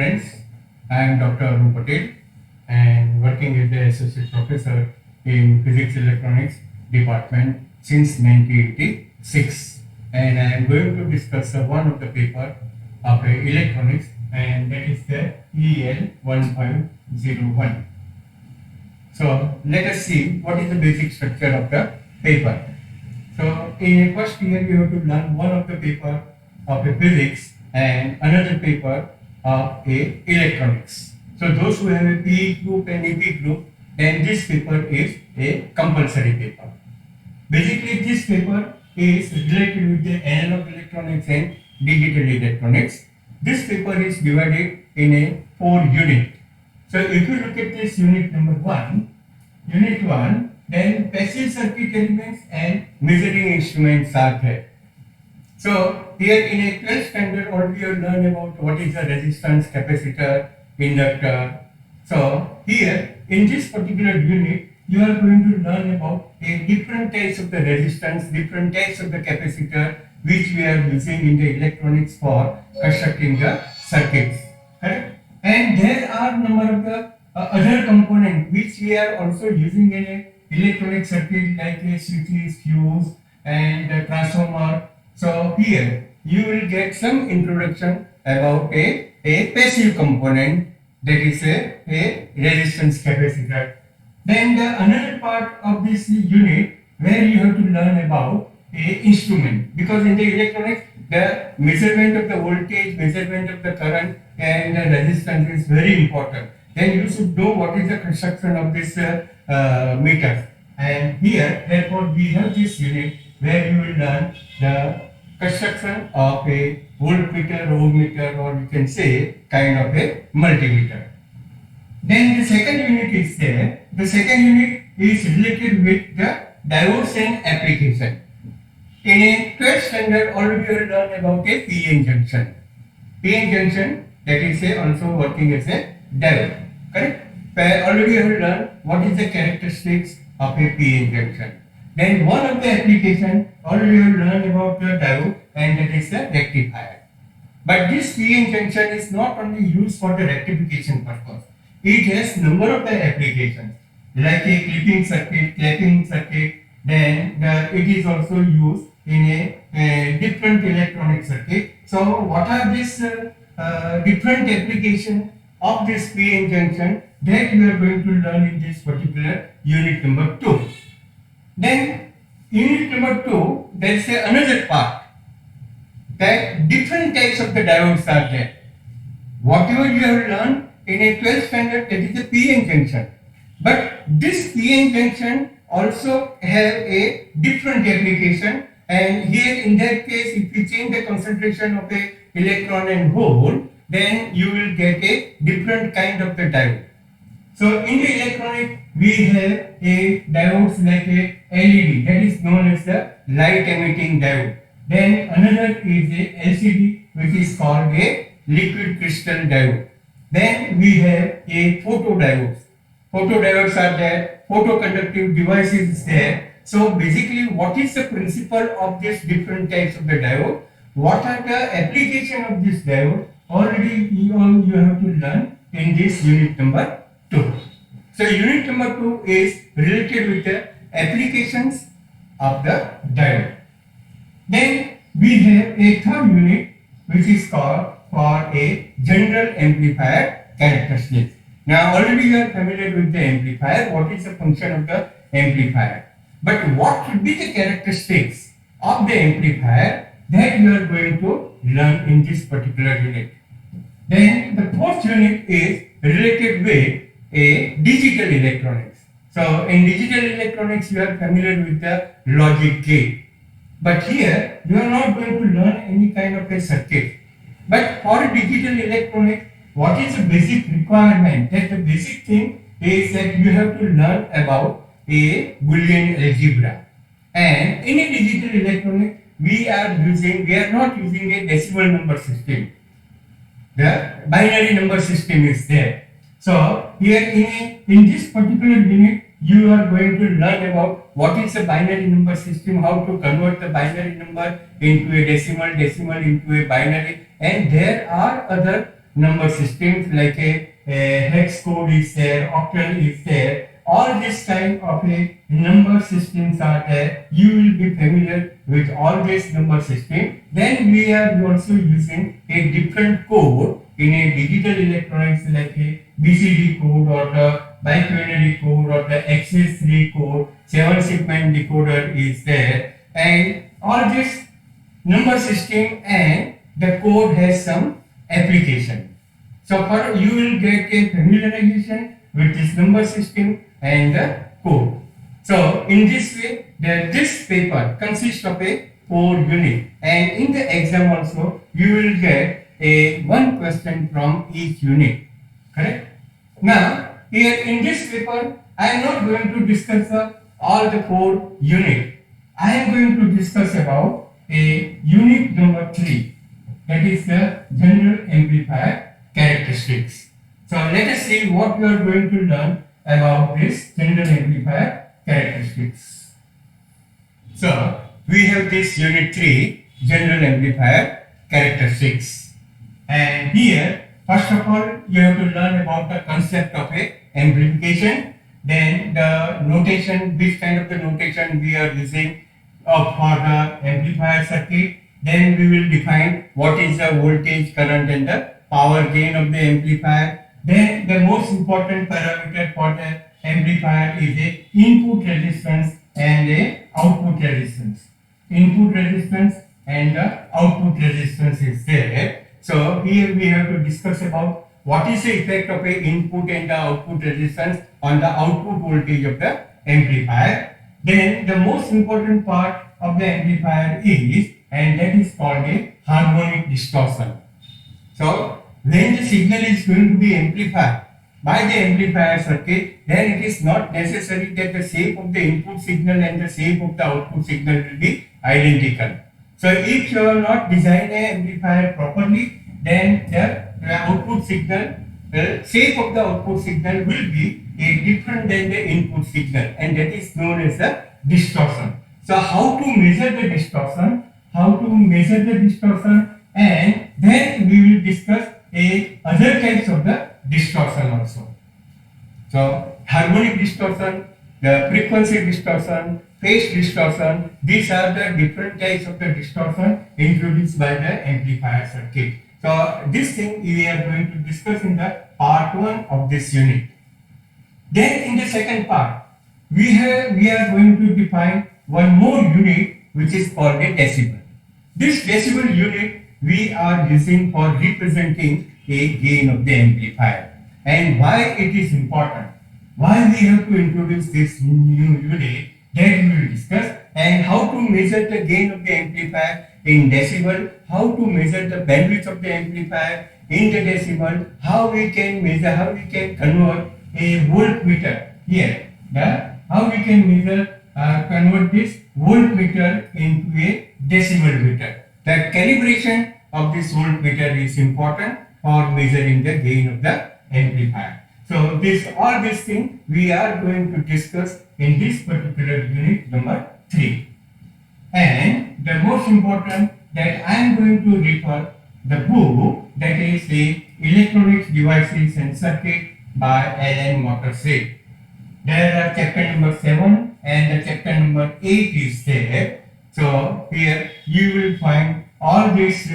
friends, I am Dr. Arun Patel and working as the Associate Professor in Physics Electronics Department since 1986. And I am going to discuss one of the paper of electronics, and that is the EL1501. So let us see what is the basic structure of the paper. So in first year you have to learn one of the paper of a physics and another paper of a electronics. So those who have a PE group and EP group, then this paper is a compulsory paper. Basically this paper is related with the analog electronics and digital electronics. This paper is divided in a 4 unit. So if you look at this unit number 1, then passive circuit elements and measuring instruments are there. So here in a 12th standard already you learn about what is the resistance, capacitor, inductor. So here in this particular unit you are going to learn about different types of the resistance, different types of the capacitor which we are using in the electronics for constructing the circuits. Correct? And there are number of the other components which we are also using in a electronic circuit like a switches, fuse and a transformer. So here you will get some introduction about a passive component, that is a resistance capacitor. Then the another part of this unit where you have to learn about a instrument, because in the electronics the measurement of the voltage, measurement of the current and the resistance is very important. Then you should know what is the construction of this meter. And here therefore we have this unit where you will learn the construction of a voltmeter, ohmmeter, or you can say kind of a multimeter. Then the second unit is there. The second unit is related with the diodes and application. In a 12th standard already you will learn about a PN junction. PN junction, that is also working as a diode. Correct? Already you will learn what is the characteristics of a PN junction. Then one of the application already you will learn about the diode, and that is the rectifier. But this PN junction is not only used for the rectification purpose. It has number of the applications like a clipping circuit, clapping circuit. Then it is also used in a different electronic circuit. So what are these different applications of this PN junction that we are going to learn in this particular unit number 2. Then unit number 2, there is another part that different types of the diodes are there. Whatever you have learned in a 12th standard, that is the PN junction. But this PN junction also have a different application, and here in that case if you change the concentration of a electron and hole, then you will get a different kind of the diode. So in the electronic we have a diodes like a LED, that is known as the light emitting diode. Then another is a LCD which is called a liquid crystal diode. Then we have a photodiodes. Photodiodes are there, photoconductive devices is there. So basically what is the principle of these different types of the diode? What are the application of this diode? Already you have to learn in this unit number 2. So unit number 2 is related with the applications of the diode. Then we have a third unit which is called for a general amplifier characteristics. Now already you are familiar with the amplifier, what is the function of the amplifier. But what should be the characteristics of the amplifier, that you are going to learn in this particular unit. Then the fourth unit is related with a digital electronics. So in digital electronics you are familiar with the logic gate. But here you are not going to learn any kind of a circuit. But for digital electronics, what is the basic requirement? That the basic thing is that you have to learn about a Boolean algebra. And in a digital electronics, we are not using a decimal number system. The binary number system is there. So here in this particular unit, you are going to learn about what is a binary number system, how to convert the binary number into a decimal into a binary, and there are other number systems like a hex code is there, octal is there. All this kind of a number systems are there. You will be familiar with all this number system. Then we are also using a different code in a digital electronics like a BCD code or the biquinary code or the XS3 code, 7-segment decoder is there, and all this number system and the code has some application. So for you will get a familiarization with this number system and the code. So in this way, this paper consists of a 4 unit, and in the exam also you will get a one question from each unit. Correct? Now here in this paper, I am not going to discuss all the 4 units. I am going to discuss about a unit number 3, that is the general amplifier characteristics. So let us see what we are going to learn about this general amplifier characteristics. So we have this unit 3, general amplifier characteristics, and here first of all you have to learn about the concept of a amplification, then the notation, which kind of the notation we are using for the amplifier circuit. Then we will define what is the voltage, current and the power gain of the amplifier. Then the most important parameter for the amplifier is a input resistance and a output resistance. Input resistance and the output resistance is there. So here we have to discuss about what is the effect of a input and the output resistance on the output voltage of the amplifier. Then the most important part of the amplifier is, and that is called a harmonic distortion. So when the signal is going to be amplified by the amplifier circuit, then it is not necessary that the shape of the input signal and the shape of the output signal will be identical. So if you are not designing an amplifier properly, then the output signal, the shape of the output signal will be different than the input signal, and that is known as the distortion. So how to measure the distortion? And then we will discuss other types of the distortion also. So harmonic distortion, the frequency distortion, phase distortion, these are the different types of the distortion introduced by the amplifier circuit. So this thing we are going to discuss in the part 1 of this unit. Then in the second part, we are going to define one more unit which is called a decibel. This decibel unit we are using for representing a gain of the amplifier. And why it is important, why we have to introduce this new unit, that we will discuss, and how to measure the gain of the amplifier in decibel, how to measure the bandwidth of the amplifier in the decibel, how we can measure, how we can convert a voltmeter here, how we can measure, convert this voltmeter into a decibel meter. The calibration of this voltmeter is important for measuring the gain of the amplifier. So all these things we are going to discuss in this particular unit number 3. And the most important that I am going to refer the book, that is the Electronics Devices and Circuit by Alan Motorhead. There are chapter number 7 and the chapter number 8 is there. So here you will find all this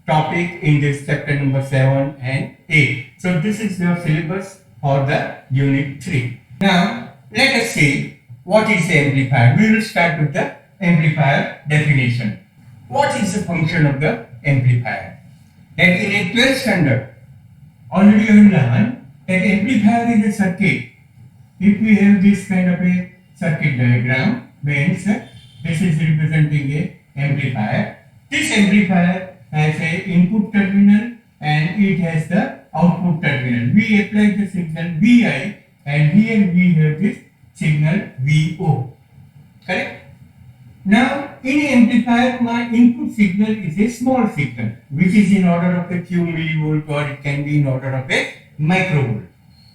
topic in this chapter number 7 and 8. So this is your syllabus for the unit 3. Now let us see what is the amplifier. We will start with the amplifier definition. What is the function of the amplifier? That in a 12th standard already you have learned that amplifier is a circuit. If we have this kind of a circuit diagram, means this is representing a amplifier. This amplifier has a input terminal and it has the output terminal. We apply the signal Vi and here we have this signal Vo. Correct? Now in amplifier my input signal is a small signal which is in order of a few millivolt or it can be in order of a microvolt.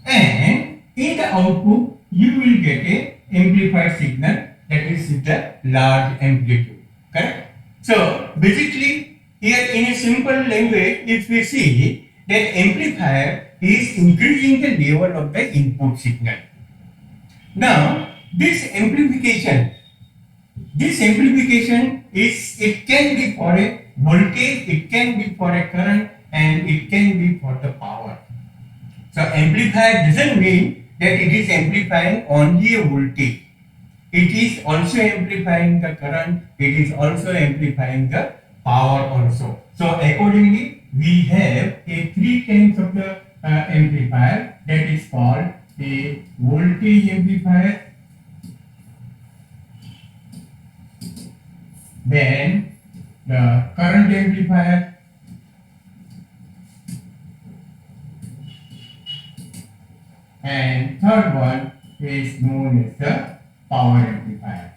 And in the output you will get a amplified signal that is with the large amplitude. Correct? So basically here in a simple language, if we see that amplifier is increasing the level of the input signal. Now, this amplification is, it can be for a voltage, it can be for a current, and it can be for the power. So amplifier doesn't mean that it is amplifying only a voltage. It is also amplifying the current, it is also amplifying the power also. So accordingly, we have a three kinds of the amplifier, that is called a voltage amplifier, then the current amplifier, and third one is known as the power amplifier.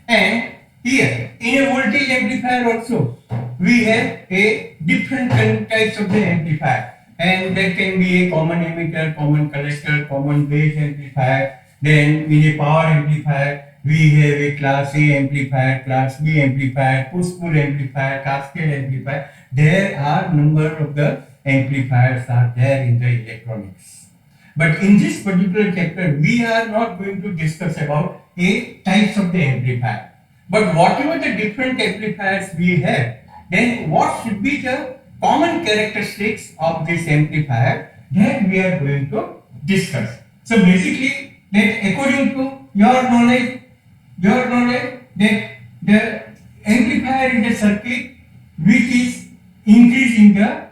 And here in a voltage amplifier also we have a different types of the amplifier, and that can be a common emitter, common collector, common base amplifier. Then in a power amplifier we have a class A amplifier, class B amplifier, push-pull amplifier, cascade amplifier. There are number of the amplifiers are there in the electronics. But in this particular chapter we are not going to discuss about a types of the amplifier. But whatever the different amplifiers we have, then what should be the common characteristics of this amplifier, that we are going to discuss. So basically, that according to your knowledge that the amplifier is a circuit which is increasing the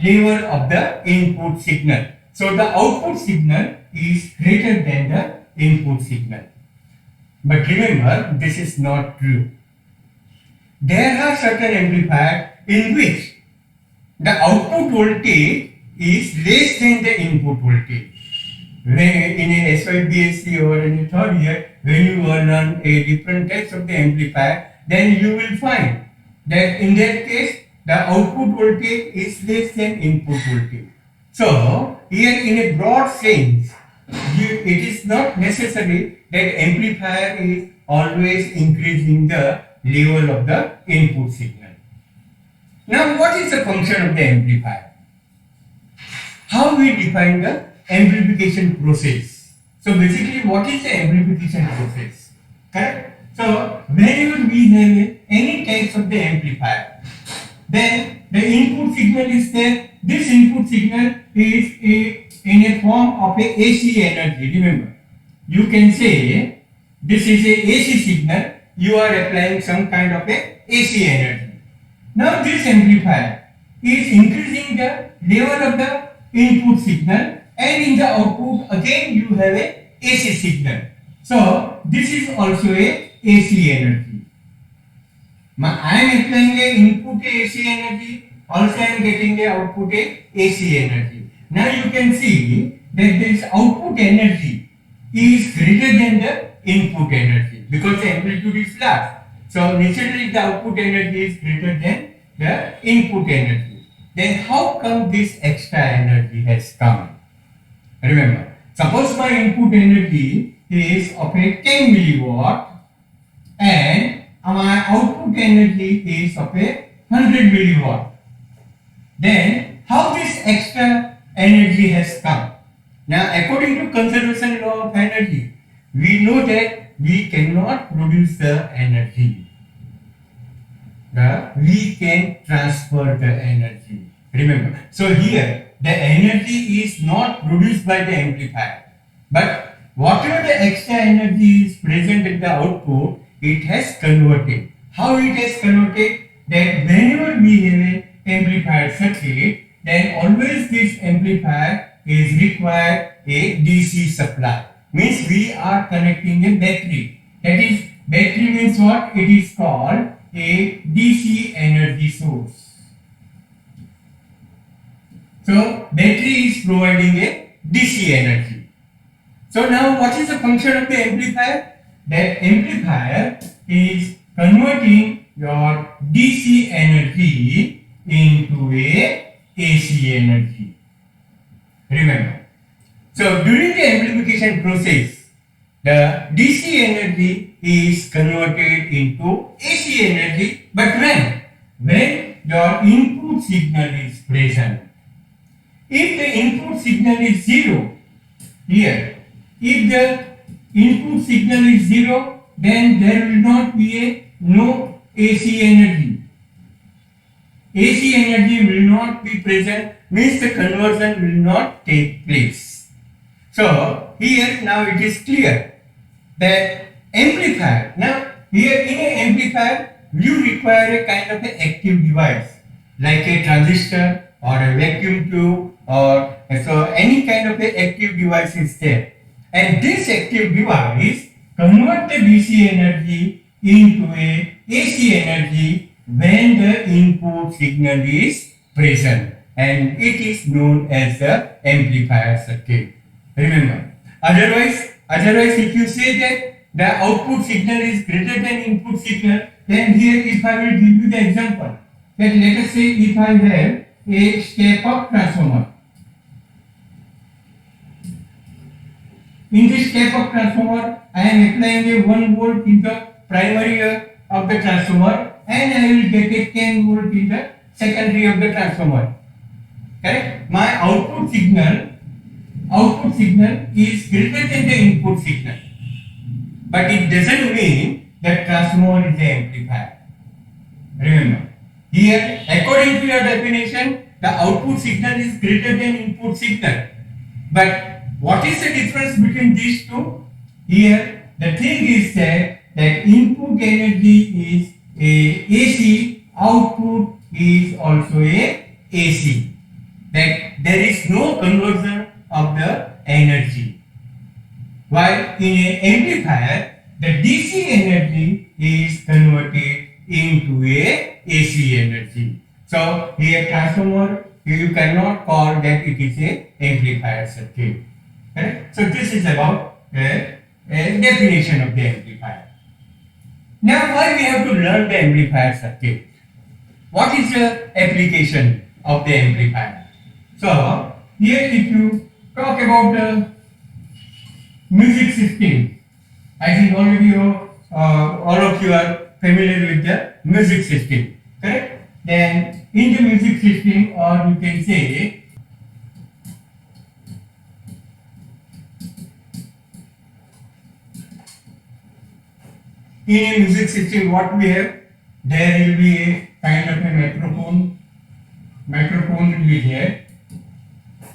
level of the input signal. So the output signal is greater than the input signal. But remember, this is not true. There are certain amplifiers in which the output voltage is less than the input voltage. When in a SYBSc or in a third year, when you learn a different types of the amplifier, then you will find that in that case the output voltage is less than input voltage. So here in a broad sense, it is not necessary that amplifier is always increasing the level of the input signal. Now what is the function of the amplifier? How we define the amplification process? So basically, what is the amplification process? Correct? So whenever we have any types of the amplifier, then the input signal is there. This input signal is in a form of a AC energy. Remember, you can say this is a AC signal. You are applying some kind of a AC energy. Now this amplifier is increasing the level of the input signal, and in the output again you have a AC signal. So this is also a AC energy. I am applying a input AC energy, also I am getting a output a AC energy. Now you can see that this output energy is greater than the input energy because the amplitude is large. So naturally the output energy is greater than the input energy. Then how come this extra energy has come? Remember, suppose my input energy is of a 10 milliwatt and my output energy is of a 100 milliwatt. Then how this extra energy has come? Now according to conservation law of energy, we know that we cannot produce the energy. We can transfer the energy. Remember, so here the energy is not produced by the amplifier, but whatever the extra energy is present at the output, it has converted. How it has converted? That whenever we have an amplifier circuit, then always this amplifier is required a DC supply. Means we are connecting a battery. That is, battery means what? It is called a DC energy source. So battery is providing a DC energy. So now what is the function of the amplifier? That amplifier is converting your DC energy into a AC energy. Remember. So during the amplification process, the DC energy is converted into AC energy, but when? When your input signal is present. If the input signal is 0, here, if the input signal is 0, then there will not be no AC energy. AC energy will not be present, means the conversion will not take place. So here now it is clear that amplifier, now here in an amplifier you require a kind of an active device like a transistor or a vacuum tube, or so any kind of a active device is there, and this active device convert the DC energy into a AC energy when the input signal is present, and it is known as the amplifier circuit. Remember, otherwise if you say that the output signal is greater than input signal, then here if I will give you the example, that let us say if I have a step-up transformer. In this step-up transformer, I am applying a 1 volt in the primary of the transformer, and I will get a 10 volt in the secondary of the transformer. Correct? My output signal is greater than the input signal, but it doesn't mean that transformer is an amplifier. Remember, here according to your definition, the output signal is greater than input signal, but what is the difference between these two? Here the thing is that input energy is a AC, output is also a AC, that there is no conversion of the energy. While in an amplifier, the DC energy is converted into a AC energy. So here transformer, you cannot call that it is a amplifier circuit. Correct? So this is about a definition of the amplifier. Now why we have to learn the amplifier circuit? What is the application of the amplifier? So here if you talk about the music system, I think already all of you are familiar with the music system, correct? Then in the music system, or you can say in a music system, what we have, there will be a kind of a microphone will be there,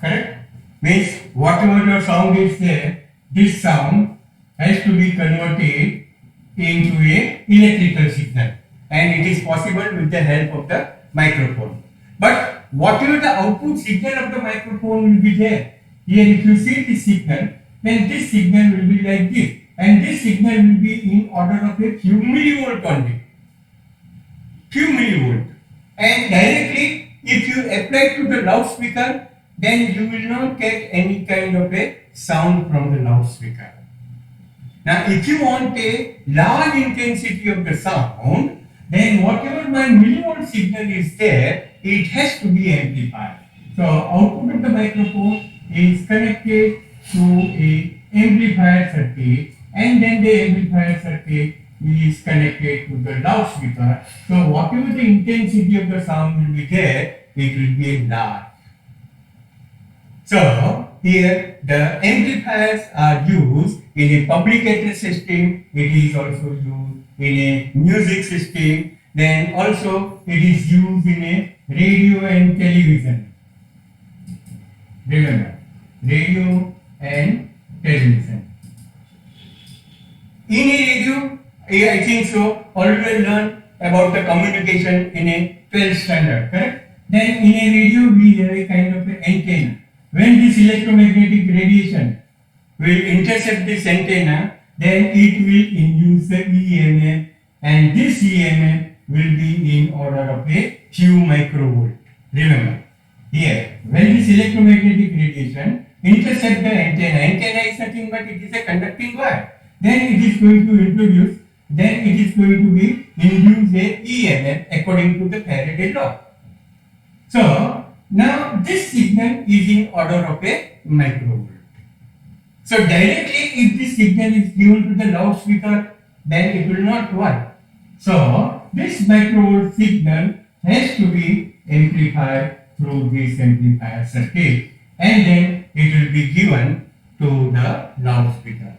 correct? Means whatever your sound is there, this sound has to be converted into a electrical signal, and it is possible with the help of the microphone. But whatever the output signal of the microphone will be there, here if you see this signal, then this signal will be like this, and this signal will be in order of a few millivolt only, and directly if you apply to the loudspeaker, then you will not get any kind of a sound from the loudspeaker. Now if you want a large intensity of the sound, then whatever my millivolt signal is there, it has to be amplified. So output of the microphone is connected to a amplifier circuit, and then the amplifier circuit is connected to the loudspeaker. So whatever the intensity of the sound will be there, it will be large. So here the amplifiers are used in a public address system, it is also used in a music system, then also it is used in a radio and television. Remember, radio and television. In a radio, I think so, already learn about the communication in a 12th standard, correct? Then in a radio we have a kind of an antenna. When this electromagnetic radiation will intercept this antenna, then it will induce the EMF, and this EMF will be in order of a few microvolt. Remember, here, when this electromagnetic radiation intercepts the antenna is nothing but it is a conducting wire, then it is going to induce a EMF according to the Faraday law. So now this signal is in order of a microvolt. So directly if this signal is given to the loudspeaker, then it will not work. So this microvolt signal has to be amplified through this amplifier circuit, and then it will be given to the loudspeaker.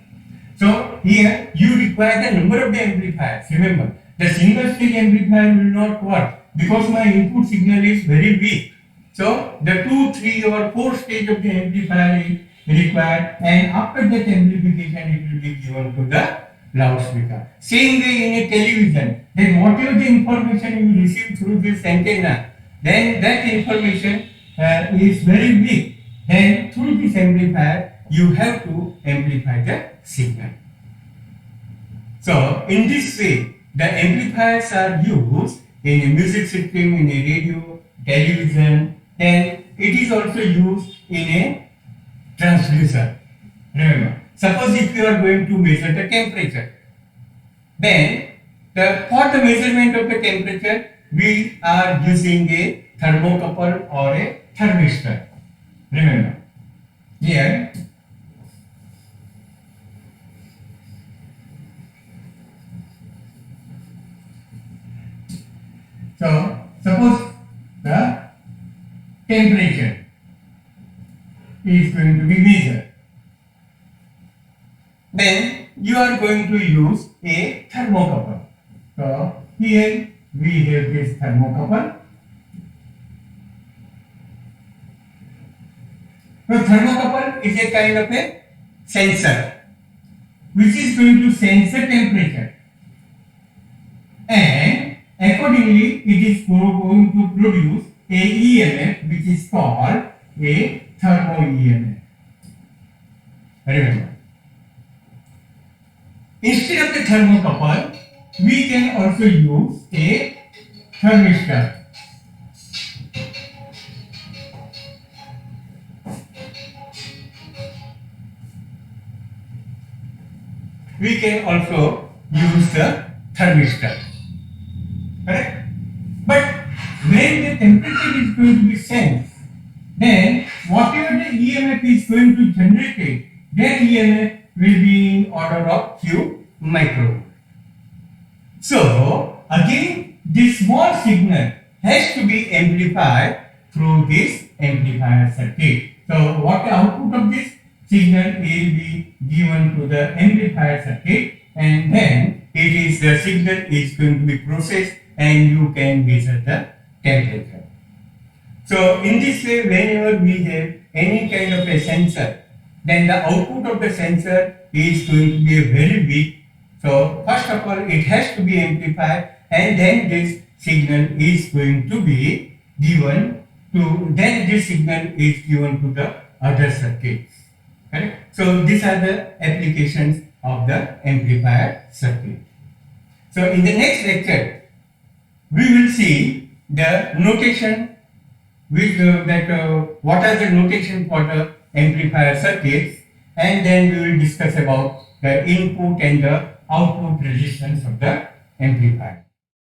So here you require the number of the amplifiers. Remember, the single stage amplifier will not work because my input signal is very weak. So the 2, 3 or 4 stage of the amplifier is required, and after that amplification it will be given to the loudspeaker. Same way in a television, then whatever the information you receive through this antenna, then that information is very weak. Then through this amplifier you have to amplify the signal. So in this way the amplifiers are used in a music system, in a radio, television, then it is also used in a transducer. Remember, suppose if you are going to measure the temperature, then for the measurement of the temperature we are using a thermocouple or a thermistor. Remember, here so suppose the temperature is going to be measured, then you are going to use a thermocouple. So here we have this thermocouple. So thermocouple is a kind of a sensor which is going to sense the temperature, and accordingly it is going to produce a EMF which is called a thermo EMF. Remember, instead of the thermocouple we can also use a thermistor. We can also use the thermistor. Correct? But when the temperature is going to be sensed, then whatever the EMF is going to generate, that EMF will be in order of few microvolt. So again, this small signal has to be amplified through this amplifier circuit. So what the output of this signal will be given to the amplifier circuit, and then the signal is going to be processed and you can measure the temperature. So in this way, whenever we have any kind of a sensor, then the output of the sensor is going to be very weak. So first of all it has to be amplified, and then this signal is going to be given to, then this signal is given to the other circuits. Correct? So these are the applications of the amplifier circuit. So in the next lecture we will see the notation with what are the notation for the amplifier circuits, and then we will discuss about the input and the output resistance of the amplifier.